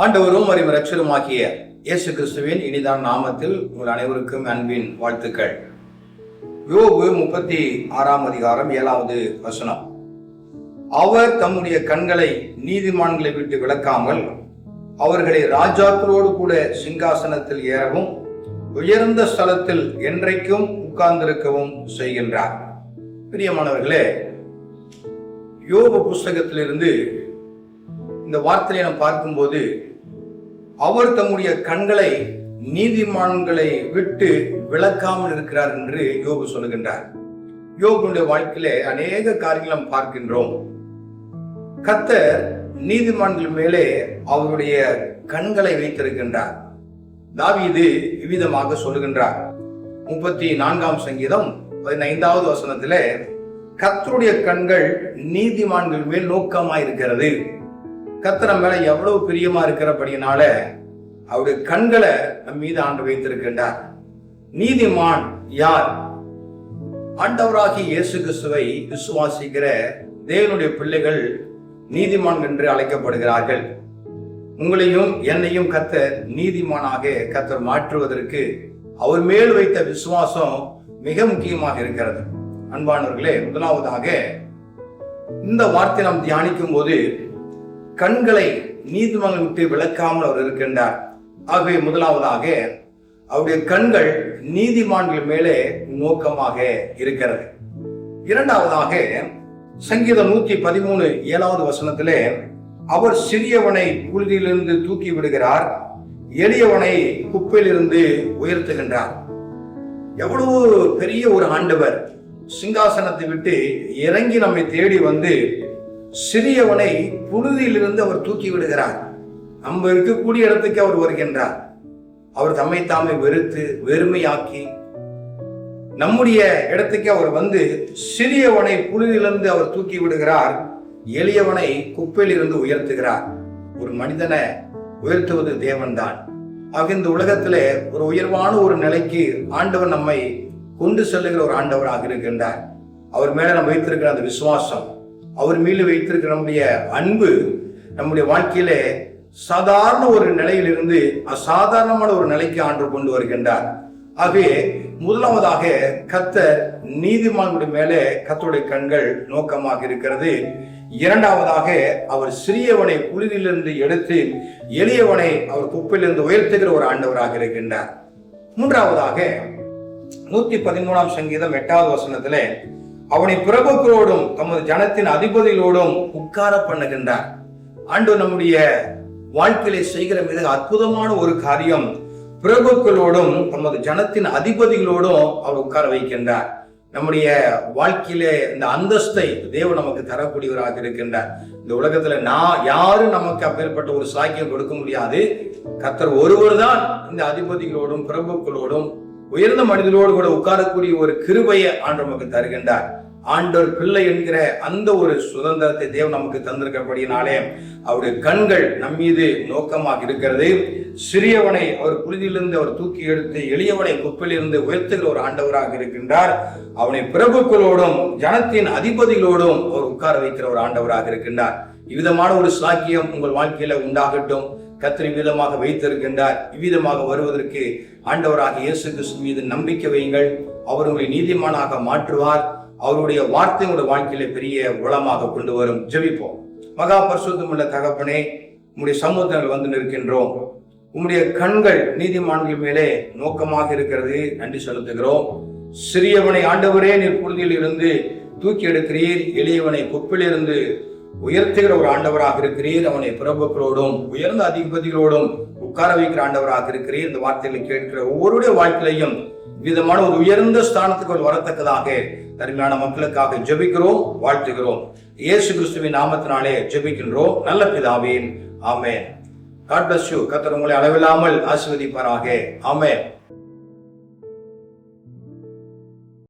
ஆண்டவரும் இரட்சகருமாகிய இயேசு கிறிஸ்துவின் இனிதான நாமத்தில் உங்கள் அனைவருக்கும் அன்பின் வாழ்த்துக்கள். யோபு 36 அதிகாரம் 7வது வசனம். அவர் தம்முடைய கண்களை நீதிமான்களை விட்டு விலக்காமல் அவர்களை ராஜாக்களோடு கூட சிங்காசனத்தில் ஏறவும் உயர்ந்த ஸ்தலத்தில் என்றைக்கும் உட்கார்ந்திருக்கவும் செய்கின்றார். பிரியமானவர்களே, யோபு புஸ்தகத்திலிருந்து இந்த வார்த்தையை நாம் பார்க்கும்போது அவர் தம்முடைய கண்களை நீதிமான்களை விட்டு விலக்காமல் இருக்கிறார் என்று யோபு சொல்லுகின்றார். யோபுடைய வாழ்க்கையிலே அநேக காரியங்களை நாம் பார்க்கின்றோம். கர்த்தர் நீதிமான்கள் மேலே அவருடைய கண்களை வைத்திருக்கின்றார். தாவீது இவ்விதமாக சொல்லுகின்றார். 34ஆம் சங்கீதம் 15வது வசனத்திலே, கர்த்தருடைய கண்கள் நீதிமான்கள் மேல் நோக்கமாயிருக்கிறது. கர்த்தர் நம்ம மேல எவ்வளவு பிரியமா இருக்கிறபடினால அவருடைய கண்களை நம் மீது ஆண்டு வைத்திருக்கின்றார். நீதிமான் யார்? ஆண்டவராகிய இயேசு கிறிஸ்துவை விசுவாசிக்கிற தேவனுடைய பிள்ளைகள் நீதிமான் என்று அழைக்கப்படுகிறார்கள். உங்களையும் என்னையும் கர்த்தர் நீதிமானாக கர்த்தர் மாற்றுவதற்கு அவர் மேல் வைத்த விசுவாசம் மிக முக்கியமாக இருக்கிறது. அன்பானவர்களே, முதலாவதாக இந்த வார்த்தை நாம் தியானிக்கும் போது கண்களை நீதிமான்களை விட்டு விலக்காமல் அவர் இருக்கின்றார். ஆகவே முதலாவதாக அவருடைய கண்கள் நீதிமான்கள் மேலே நோக்கமாக இருக்கிறது. இரண்டாவதாக சங்கீதம் 113 7வது வசனத்திலே, அவர் சிறியவனை புழுதியிலிருந்து தூக்கி விடுகிறார், எளியவனை குப்பையிலிருந்து உயர்த்துகின்றார். எவ்வளவு பெரிய ஒரு ஆண்டவர் சிங்காசனத்தை விட்டு இறங்கி நம்மை தேடி வந்து சிறியவனை புழுதியிலிருந்து அவர் தூக்கி விடுகிறார். நம்ம இருக்கக்கூடிய இடத்துக்கு அவர் வருகின்றார். அவர் தம்மை தாமே வெறுத்து வெறுமையாக்கி நம்முடைய இடத்துக்கு அவர் வந்து சிறியவனை புழுதியிலிருந்து அவர் தூக்கி விடுகிறார், எளியவனை குப்பையிலிருந்து உயர்த்துகிறார். ஒரு மனிதனை உயர்த்துவது தேவன்தான். ஆக இந்த உலகத்திலே ஒரு உயர்வான ஒரு நிலைக்கு ஆண்டவர் நம்மை கொண்டு செல்லுகிற ஒரு ஆண்டவராக இருக்கின்றார். அவர் மேல நம்ம வைத்திருக்கிற அந்த விசுவாசம், அவர் மீது வைத்திருக்கிற நம்முடைய அன்பு நம்முடைய வாழ்க்கையிலே சாதாரண ஒரு நிலையிலிருந்து அசாதாரணமான ஒரு நிலைக்கு ஆண்டு கொண்டு வருகின்றார். ஆகவே முதலாவதாக கர்த்தர் நீதிமான்களுடைய மேலே கர்த்தருடைய கண்கள் நோக்கமாக இருக்கிறது. இரண்டாவதாக அவர் சிறியவனை புழுதியிலிருந்து எடுத்து எளியவனை அவர் குப்பையிலிருந்து உயர்த்துகிற ஒரு ஆண்டவராக இருக்கின்றார். மூன்றாவதாக 113ஆம் சங்கீதம் 8வது வசனத்திலே, அவனை பிரபுக்களோடும் தமது ஜனத்தின் அதிபதிகளோடும் உட்கார பண்ணுகின்றார். ஆண்டவர் நம்முடைய வாழ்க்கையிலே செய்கிற மிக அற்புதமான ஒரு காரியம், பிரபுக்களோடும் தமது ஜனத்தின் அதிபதிகளோடும் அவர் உட்கார வைக்கின்றார். நம்முடைய வாழ்க்கையிலே இந்த அந்தஸ்தை தேவன் நமக்கு தரக்கூடியவராக இருக்கின்றார். இந்த உலகத்துல யாரும் நமக்கு அப்பேற்பட்ட ஒரு சாக்கியம் கொடுக்க முடியாது. கர்த்தர் ஒருவர் தான் இந்த அதிபதிகளோடும் பிரபுக்களோடும் உயர்ந்த மனிதர்களோடு கூட உட்காரக்கூடிய ஒரு கிருபையை ஆண்டவர் நமக்கு தருகின்றார். ஆண்டவர் பிள்ளை என்கிற அந்த ஒரு சுதந்திரத்தை தேவன் நமக்கு தந்திருக்கிறபடினாலே அவருடைய கண்கள் நம் மீது நோக்கமாக இருக்கிறது. சிறியவனை அவர் புழுதியிலிருந்து அவர் தூக்கி எடுத்து எளியவனை குப்பையிலிருந்து உயர்த்துகிற ஒரு ஆண்டவராக இருக்கின்றார். அவனை பிரபுக்களோடும் ஜனத்தின் அதிபதிகளோடும் அவர் உட்கார வைக்கிற ஒரு ஆண்டவராக இருக்கின்றார். இவ்விதமான ஒரு சாக்கியம் உங்கள் வாழ்க்கையில உண்டாகட்டும். கர்த்தர் விதமாக வைத்திருக்கின்றார். இவ்விதமாக வருவதற்கு ஆண்டவராக இயேசு கிறிஸ்து மீது நம்பிக்கை வையுங்கள். அவர் உங்களை நீதிமானாக மாற்றுவார். அவருடைய வார்த்தை உங்களுடைய வாழ்க்கையில பெரிய வளமாக கொண்டு வரும். ஜெபிப்போம். மகா பரிசுத்தமுள்ள தகப்பனே, உம்முடைய சமூகத்தில் வந்து நிற்கின்றோம். உம்முடைய கண்கள் நீதிமான்கள் மேலே நோக்கமாக இருக்கிறது. நன்றி செலுத்துகிறோம். சிறியவனை ஆண்டவரே நீர் புழுதியில் இருந்து தூக்கி எடுக்கிறீர், எளியவனை குப்பிலிருந்து உயர்த்துகிற ஒரு ஆண்டவராக இருக்கிறீர். அவனை பிரபுக்களோடும் உயர்ந்த அதிபதிகளோடும் உட்கார வைக்கிற ஆண்டவராக இருக்கிறீர். இந்த வார்த்தைகளை கேட்கிற ஒவ்வொருடைய வாழ்க்கையிலையும் விதமான ஒரு உயர்ந்த ஸ்தானத்துக்கு வரத்தக்கதாக தருமையான மக்களுக்காக ஜெபிக்கிறோம், வாழ்த்துகிறோம். இயேசு கிறிஸ்துவின் நாமத்தினாலே ஜெபிக்கின்றோம் நல்ல பிதாவே, ஆமென். God bless you. கர்த்தர் உங்களை அளவில்லாமல் ஆசீர்வதிப்பாராக. ஆமென்.